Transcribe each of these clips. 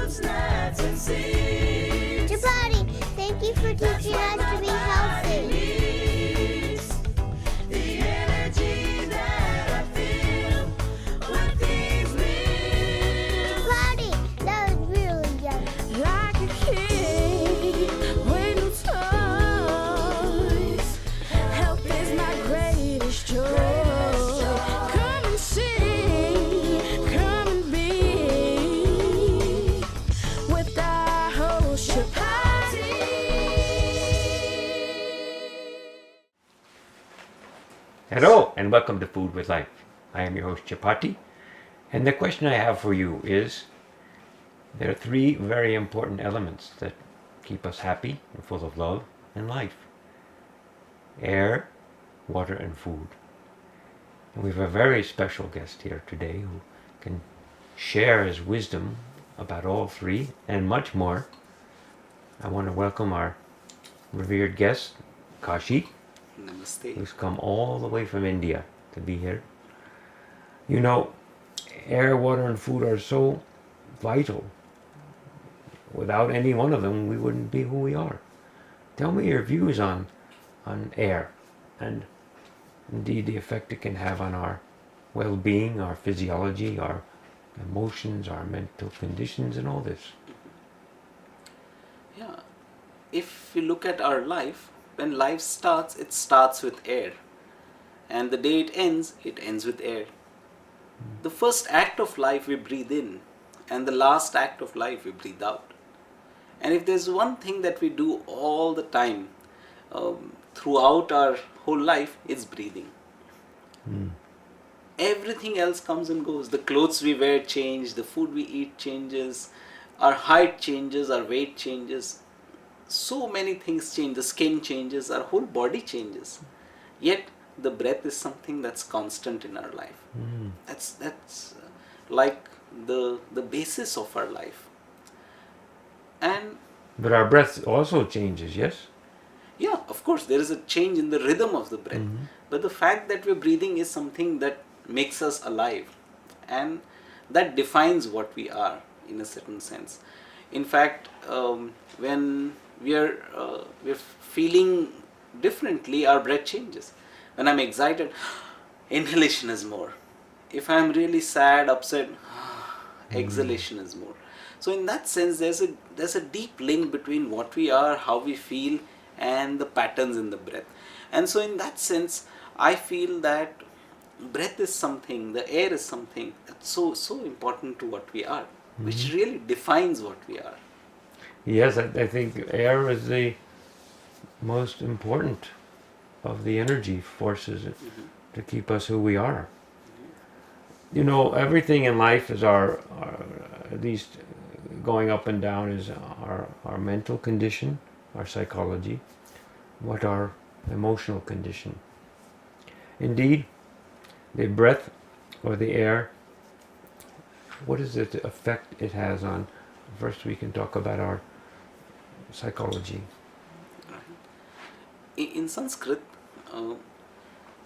fruits, nuts, and seeds. Chapatti, thank you for teaching us to be healthy. The energy that I feel with these meals. Chapatti, that was really yummy. Like a kid with no toys. Health is my greatest joy. Come and see, come and be with our host Chapatti. Hello and welcome to Food with Life. I am your host Chapatti, and the question I have for you is, there are three very important elements that keep us happy and full of love and life: air, water, and food. And we have a very special guest here today who can share his wisdom about all three and much more. I want to welcome our revered guest, Kashi, Namaste. who's come all the way from India to be here. You know, air, water, and food are so vital. Without any one of them, we wouldn't be who we are. Tell me your views on air and indeed the effect it can have on our well-being, our physiology, our emotions, our mental conditions, and all this. Yeah. If we look at our life, when life starts, it starts with air. And the day it ends with air. The first act of life we breathe in, and the last act of life we breathe out. And if there's one thing that we do all the time, throughout our whole life, it's breathing. Everything else comes and goes. The clothes we wear change, the food we eat changes, our height changes, our weight changes. So many things change, the skin changes, our whole body changes. Yet the breath is something that's constant in our life. That's like the basis of our life. And But our breath also changes, yes? yeah, of course, there is a change in the rhythm of the breath. But the fact that we're breathing is something that makes us alive. And that defines what we are in a certain sense. In fact, when we're feeling differently, our breath changes. When I'm excited, inhalation is more. If I'm really sad, upset, exhalation is more. So in that sense, there's a deep link between what we are, how we feel, and the patterns in the breath. And so in that sense, I feel that breath is something, the air is something that's so important to what we are, which really defines what we are. Yes, I think air is the most important of the energy forces to keep us who we are. You know, everything in life is our at least going up and down, is our mental condition, our psychology, what our emotional condition. Indeed, the breath or the air, what is the effect it has on, first we can talk about our psychology. In Sanskrit,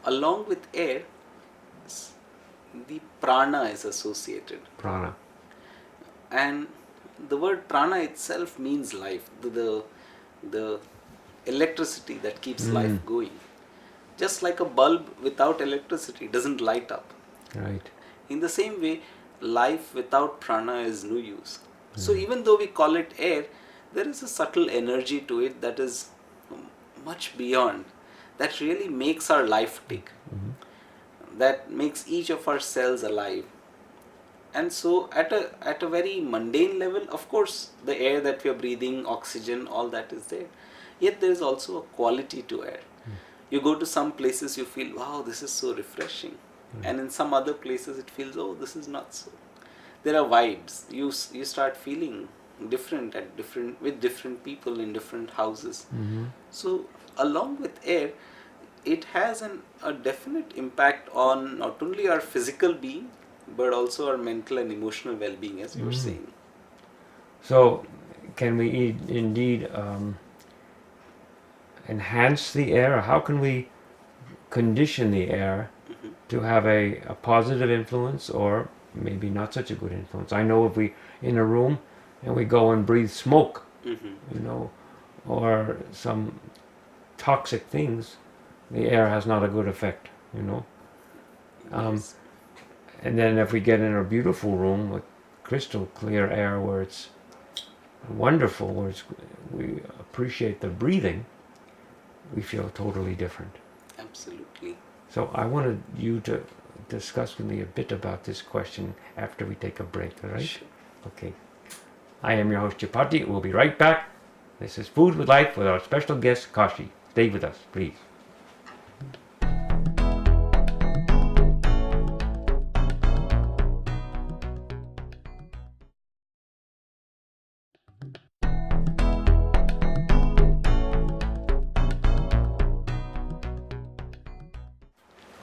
along with air, the prana is associated. Prana. And the word prana itself means life, the electricity that keeps life going. Just like a bulb without electricity doesn't light up. Right. In the same way, life without prana is no use. So even though we call it air, there is a subtle energy to it that is much beyond, that really makes our life tick, that makes each of our cells alive. And so at a very mundane level, of course, the air that we are breathing, oxygen, all that is there. Yet there is also a quality to air. You go to some places, you feel, wow, this is so refreshing. And in some other places, it feels, oh, this is not so. There are vibes. You start feeling different with different people in different houses. So along with air, it has a definite impact on not only our physical being, but also our mental and emotional well-being, as you were saying. So, can we indeed enhance the air? How can we condition the air to have a positive influence, or maybe not such a good influence? I know if we, in a room, and we go and breathe smoke, Mm-hmm. you know, or some toxic things, the air has not a good effect, you know. Yes. And then if we get in a beautiful room with crystal clear air where it's wonderful, where we appreciate the breathing, we feel totally different. Absolutely. So I wanted you to discuss with me a bit about this question after we take a break, all right? Sure. Okay. I am your host Chapatti. We'll be right back. This is Food with Life with our special guest Kashi. Stay with us, please.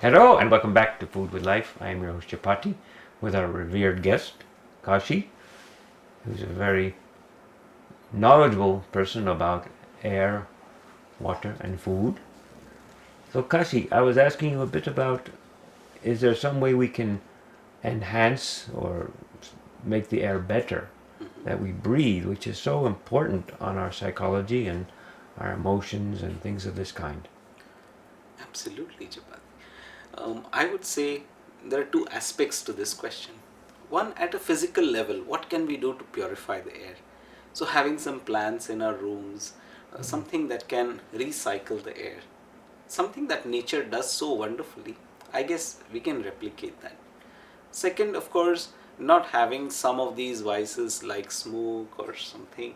Hello and welcome back to Food with Life. I am your host Chapatti with our revered guest Kashi, who's a very knowledgeable person about air, water and food. So Kashi, I was asking you a bit about, is there some way we can enhance or make the air better that we breathe, which is so important on our psychology and our emotions and things of this kind? Absolutely, Chapati. I would say there are two aspects to this question. One, at a physical level, what can we do to purify the air? So, having some plants in our rooms, something that can recycle the air, something that nature does so wonderfully, I guess we can replicate that. Second, of course, not having some of these vices like smoke or something.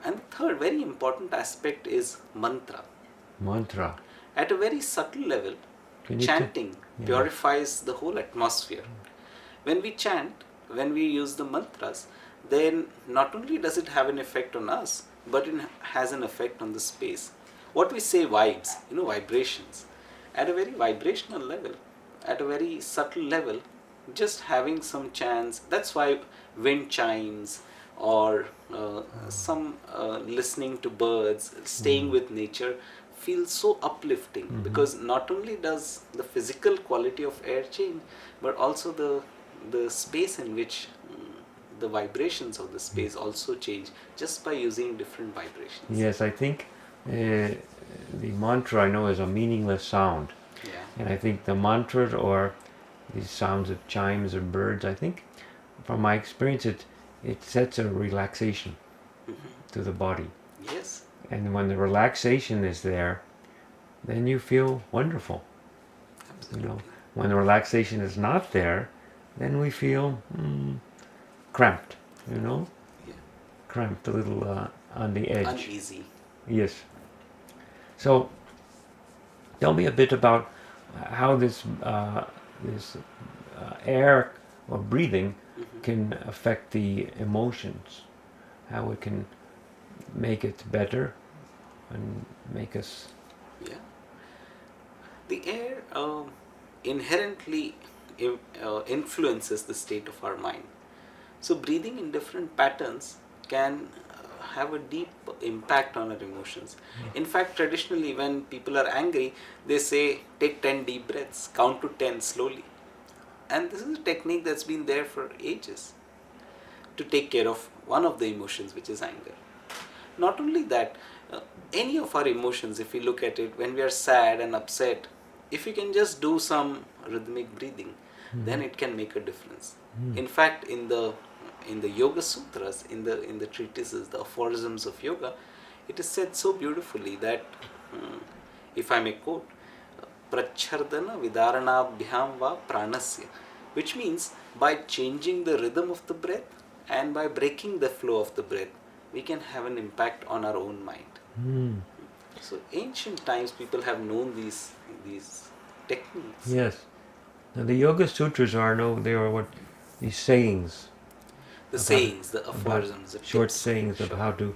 And the third, very important aspect is mantra. Mantra. At a very subtle level, Can you chanting yeah. purifies the whole atmosphere. When we chant, when we use the mantras, then not only does it have an effect on us, but it has an effect on the space. What we say vibes, vibrations. At a very vibrational level, at a very subtle level, just having some chants, that's why wind chimes or some listening to birds, staying with nature, feels so uplifting, because not only does the physical quality of air change, but also the space in which the vibrations of the space also change just by using different vibrations. Yes, I think the mantra I know is a meaningless sound. Yeah. And I think the mantras or these sounds of chimes or birds, I think from my experience it sets a relaxation to the body. Yes. And when the relaxation is there, then you feel wonderful. Absolutely. When the relaxation is not there, then we feel cramped, Yeah. cramped, a little on the edge. Uneasy. Yes. So, tell me a bit about how this air or breathing can affect the emotions, how it can make it better and make us. Yeah. The air inherently influences the state of our mind. So breathing in different patterns can have a deep impact on our emotions. In fact, traditionally when people are angry, they say take 10 deep breaths, count to 10 slowly. And this is a technique that's been there for ages to take care of one of the emotions, which is anger. Not only that, any of our emotions, if we look at it, when we are sad and upset, if we can just do some rhythmic breathing, then it can make a difference. In fact, in the Yoga Sutras, in the treatises, the aphorisms of yoga, it is said so beautifully that, if I may quote, prachardana vidaranabhyam va pranasya, which means by changing the rhythm of the breath and by breaking the flow of the breath, we can have an impact on our own mind. So ancient times people have known these techniques. Yes. Now the Yoga Sutras they are what these sayings. The sayings, the aphorisms, the short tips. sayings of Sure. how to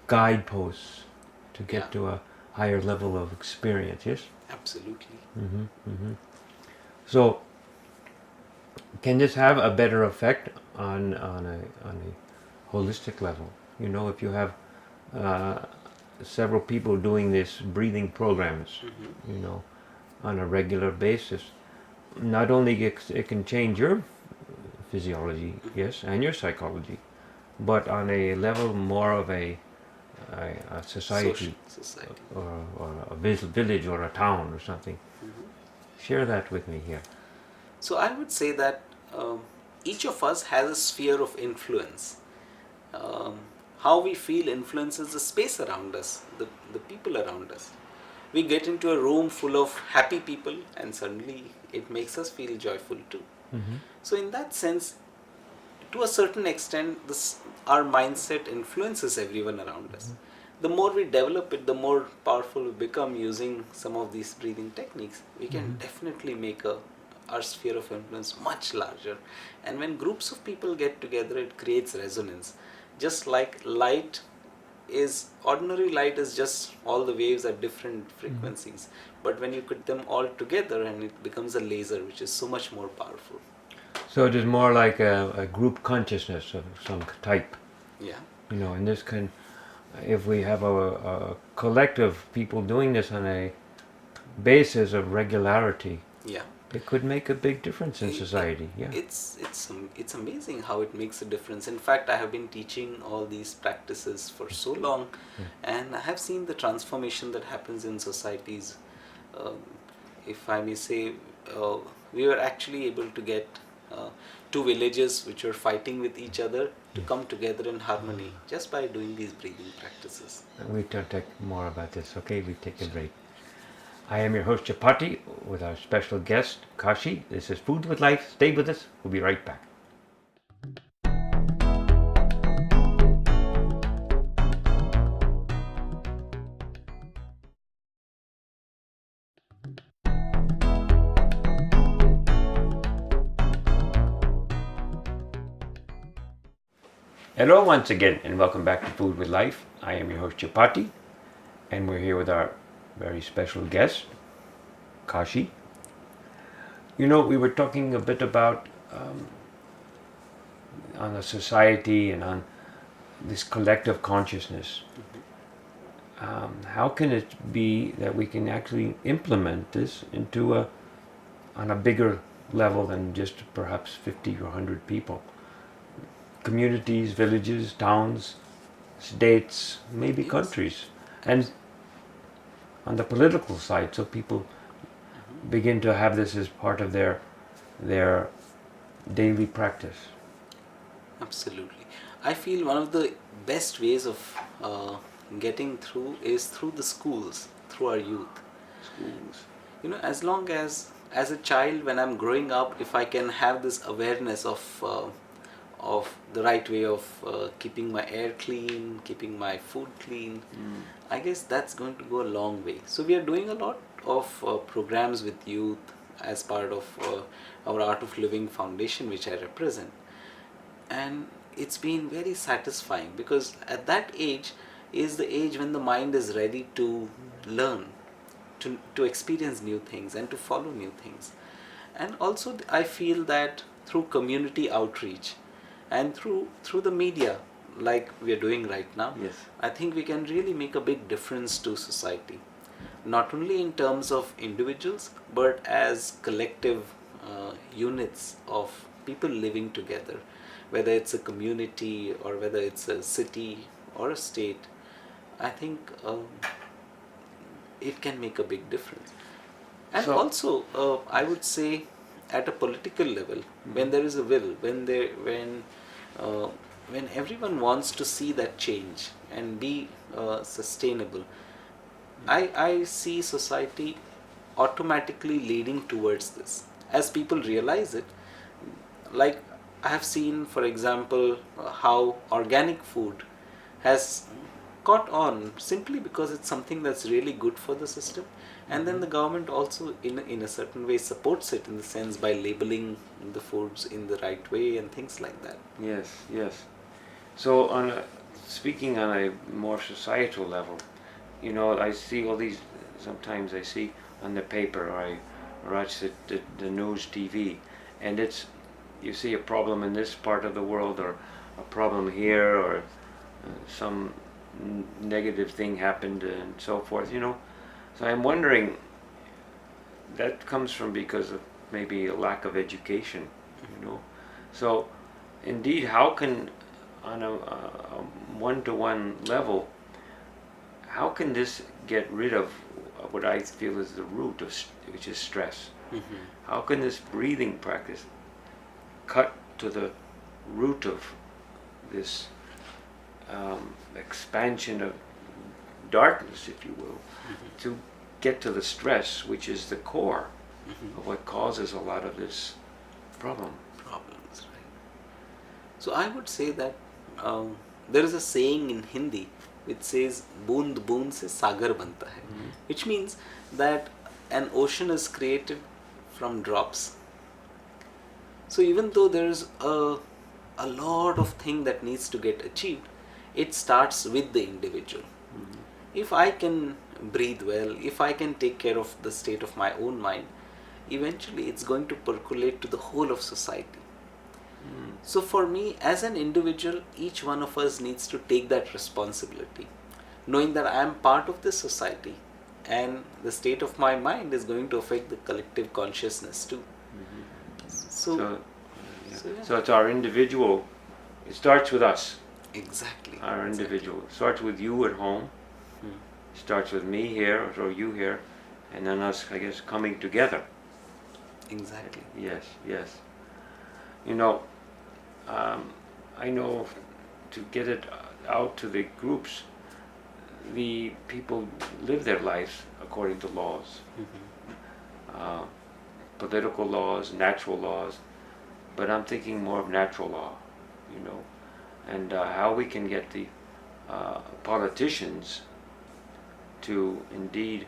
guideposts to get Yeah. to a higher level of experience. Yes. Absolutely. So, can this have a better effect on a holistic level? If you have several people doing this breathing programs, on a regular basis, not only it can change your physiology, yes, and your psychology, but on a level more of a society, Society. or a village or a town or something. Share that with me here. So I would say that each of us has a sphere of influence. Um, how we feel influences the space around us, the people around us. We get into a room full of happy people and suddenly it makes us feel joyful too. So in that sense, to a certain extent, our mindset influences everyone around us. The more we develop it, the more powerful we become using some of these breathing techniques. We can definitely make our sphere of influence much larger. And when groups of people get together, it creates resonance. Just like ordinary light is just all the waves at different frequencies. But when you put them all together, and it becomes a laser, which is so much more powerful. So it is more like a group consciousness of some type. Yeah. And this can, if we have a collective people doing this on a basis of regularity, Yeah. it could make a big difference in society. Yeah. It's amazing how it makes a difference. In fact, I have been teaching all these practices for so long, and I have seen the transformation that happens in societies. Um, if I may say, we were actually able to get two villages which were fighting with each other to come together in harmony just by doing these breathing practices. We can talk more about this. Okay, we take a break. I am your host Chapatti with our special guest Kashi. This is Food with Life. Stay with us. We'll be right back. Hello once again and welcome back to Food with Life. I am your host Chapatti and we're here with our very special guest, Kashi. We were talking a bit about on a society and on this collective consciousness. How can it be that we can actually implement this into on a bigger level than just perhaps 50 or 100 people? Communities, villages, towns, states, maybe countries, and on the political side, so people begin to have this as part of their daily practice. Absolutely. I feel one of the best ways of getting through is through the schools, through our youth. Schools. As long as a child, when I'm growing up, if I can have this awareness of the right way of keeping my air clean, keeping my food clean, I guess that's going to go a long way. So we are doing a lot of programs with youth as part of our Art of Living Foundation, which I represent. And it's been very satisfying because at that age is the age when the mind is ready to learn, to experience new things and to follow new things. And also I feel that through community outreach and through the media like we are doing right now, Yes. I think we can really make a big difference to society, not only in terms of individuals but as collective units of people living together, whether it's a community or whether it's a city or a state. I think it can make a big difference. And So- also I would say at a political level, when there is a will, when everyone wants to see that change and be sustainable, I see society automatically leading towards this as people realize it. Like I have seen, for example, how organic food has caught on simply because it's something that's really good for the system, and then the government also in a certain way supports it in the sense by labeling the foods in the right way and things like that. Yes. So speaking on a more societal level, I see all these, sometimes I see on the paper or I watch the news TV, and you see a problem in this part of the world or a problem here or some negative thing happened and so forth, So I'm wondering, that comes from because of maybe a lack of education, So, indeed, how can, on a one-to-one level, how can this get rid of what I feel is the root of, which is stress? How can this breathing practice cut to the root of this expansion of darkness, if you will, to get to the stress, which is the core of what causes a lot of this problem? Problems, right? So I would say that there is a saying in Hindi which says "boond boond se sagar banta hai," which means that an ocean is created from drops. So even though there is a lot of thing that needs to get achieved, it starts with the individual. If I can breathe well, if I can take care of the state of my own mind, eventually it's going to percolate to the whole of society. So for me, as an individual, each one of us needs to take that responsibility, knowing that I am part of this society and the state of my mind is going to affect the collective consciousness too. So yeah. So it's our individual, it starts with us, Exactly. our individual. It starts with you at home, starts with me here, or you here, and then us, I guess, coming together. Exactly. Yes, yes. You know, I know to get it out to the groups, the people live their lives according to laws, political laws, natural laws, but I'm thinking more of natural law, you know, and how we can get the politicians to indeed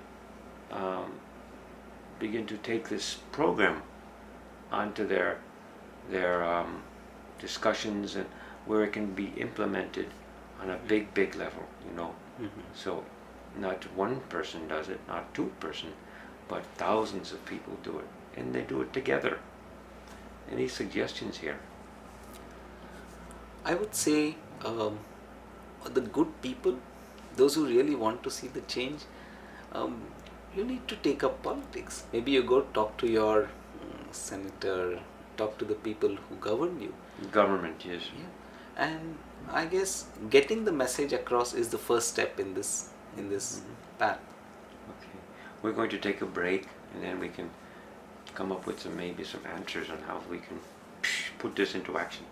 begin to take this program onto their discussions, and where it can be implemented on a big level, you know. So not one person does it, not two person, but thousands of people do it, and they do it together. Any suggestions here? I would say the good people, those who really want to see the change, you need to take up politics. Maybe you go talk to your senator, talk to the people who govern you. Government, yes. Yeah. And I guess getting the message across is the first step in this path. Okay. We're going to take a break, and then we can come up with maybe some answers on how we can put this into action.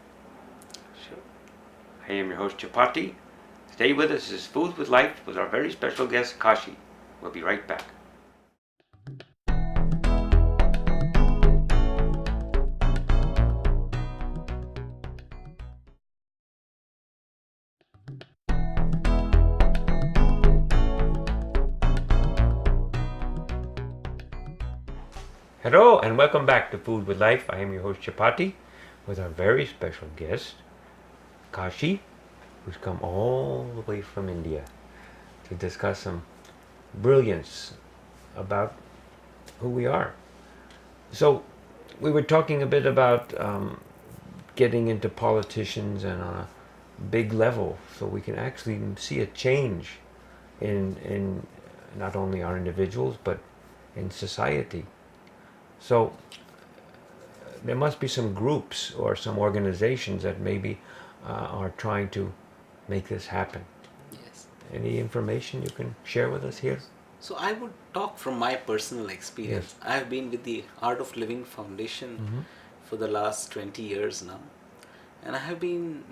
Sure. I am your host, Chapatti. Stay with us. This is Food with Life with our very special guest, Kashi. We'll be right back. Hello and welcome back to Food with Life. I am your host Chapatti with our very special guest, Kashi, who's come all the way from India to discuss some brilliance about who we are. So we were talking a bit about getting into politicians and on a big level, so we can actually see a change in not only our individuals but in society. So there must be some groups or some organizations that maybe are trying to make this happen. Yes. Any information you can share with us here? So I would talk from my personal experience. I have been with the Art of Living Foundation for the last 20 years now, and I have been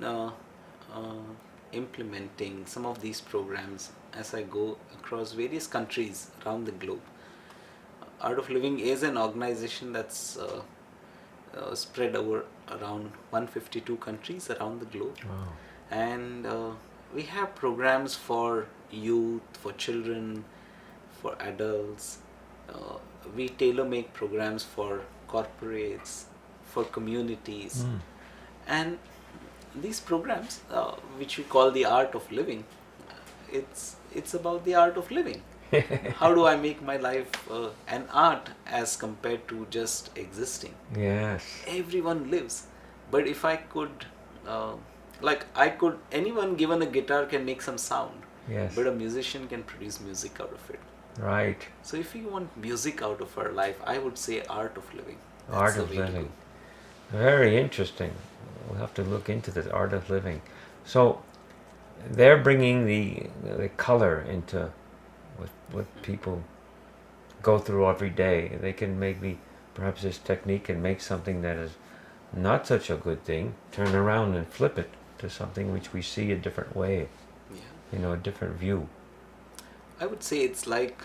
implementing some of these programs as I go across various countries around the globe. Art of Living is an organization that's spread over around 152 countries around the globe. Wow. And we have programs for youth, for children, for adults. We tailor make programs for corporates, for communities. And these programs, which we call the Art of Living, it's about the art of living. How do I make my life an art as compared to just existing? Yes. Everyone lives, but if I could, anyone given a guitar can make some sound, Yes. but a musician can produce music out of it. Right. So if you want music out of our life, I would say art of living. That's Art the of way to living. go. Very interesting. We'll have to look into the art of living. So they're bringing the color into what people go through every day. They can maybe, perhaps this technique can make something that is not such a good thing, turn around and flip it to something which we see a different way, Yeah. a different view. I would say it's like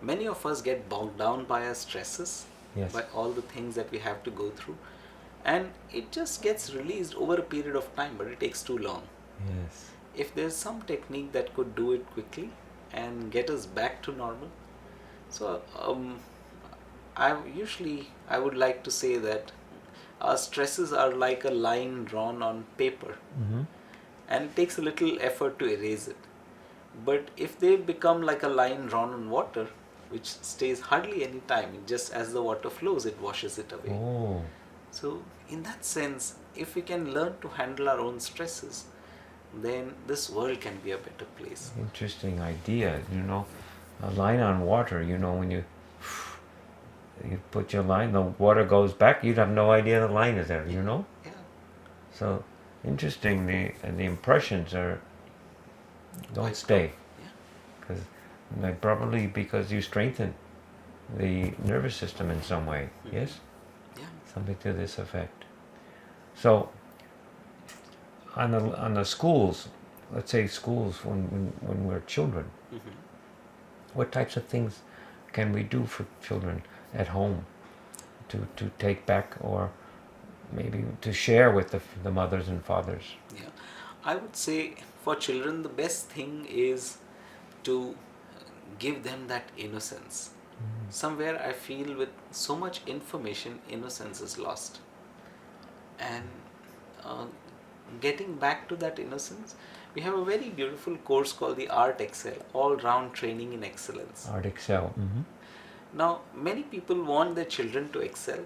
many of us get bogged down by our stresses, Yes. by all the things that we have to go through, and it just gets released over a period of time, but it takes too long. Yes. If there's some technique that could do it quickly and get us back to normal, so I would like to say that our stresses are like a line drawn on paper, Mm-hmm. and it takes a little effort to erase it. But if they become like a line drawn on water, which stays hardly any time, just as the water flows, it washes it away. Oh, So, in that sense, if we can learn to handle our own stresses, then this world can be a better place. interesting idea. A line on water. When you put your line, the water goes back. You'd have no idea the line is there. Yeah, So interesting. The impressions don't Quite stay, yeah, because probably because you strengthen the nervous system in some way. Mhm. Yes, yeah. something to this effect. So on the schools, let's say schools when we're children, Mhm. what types of things can we do for children at home to take back, or maybe to share with the mothers and fathers? Yeah, I would say for children, the best thing is to give them that innocence. Somewhere I feel with so much information, innocence is lost. And uh, getting back to that innocence, we have a very beautiful course called the Art Excel, all round training in excellence. Art excel. Mm-hmm. Now, many people want their children to excel,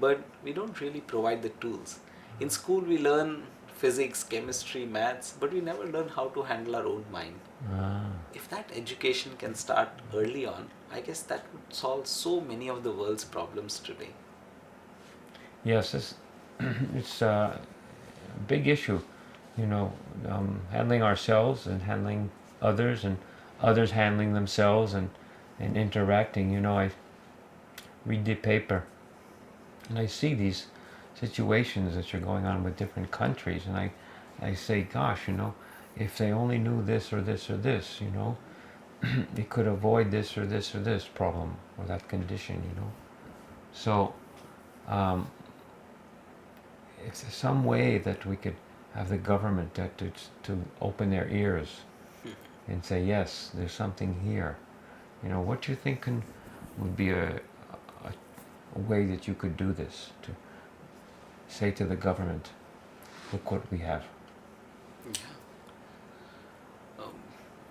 but we don't really provide the tools. In school, we learn physics, chemistry, maths, but we never learn how to handle our own mind. Ah, If that education can start early on, I guess that would solve so many of the world's problems today. yes, it's a big issue. Handling ourselves and handling others, and others handling themselves, and interacting. I read the paper and I see these situations that are going on with different countries, and I say, gosh, if they only knew this or this or this, they could avoid this or this or this problem or that condition. So if there's some way that we could have the government to open their ears and say, yes, there's something here. What do you think would be a way that you could do this, to say to the government, look what we have? Yeah.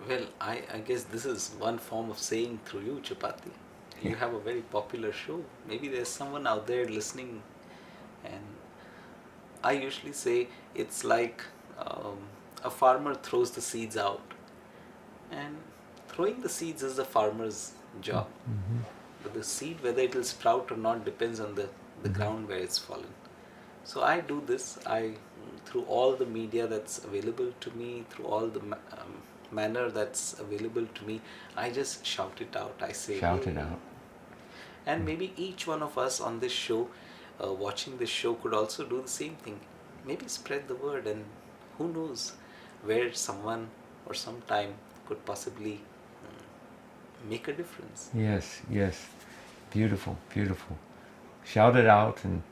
Well, I guess this is one form of saying through you, Chapatti. You have a very popular show. Maybe there's someone out there listening, and I usually say it's like a farmer throws the seeds out, and throwing the seeds is the farmer's job. Mm-hmm. But the seed, whether it will sprout or not, depends on the ground where it's fallen. So I do this. Through all the media that's available to me, through all the manner that's available to me, I just shout it out. I say, Shout it "Hey." out. And maybe each one of us on this show, watching this show, could also do the same thing. Maybe spread the word, and who knows where someone or sometime could possibly make a difference. Yes. Beautiful, beautiful. Shout it out, and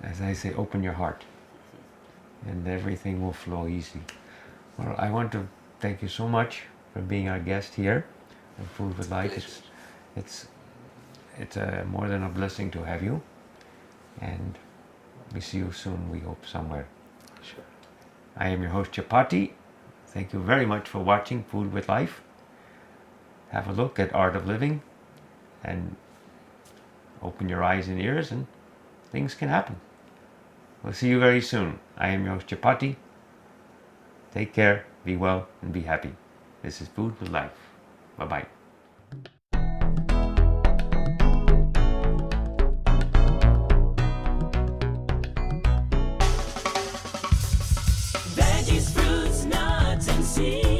as I say, open your heart, and everything will flow easy. Well, I want to thank you so much for being our guest here on Food with Life. Pleasure. It's more than a blessing to have you, and we see you soon, we hope, somewhere. Sure. I am your host, Chapatti. Thank you very much for watching Food with Life. Have a look at Art of Living, and open your eyes and ears, and things can happen. We'll see you very soon. I am your host, Chapatti. Take care, be well, and be happy. This is Food with Life. Bye-bye. see.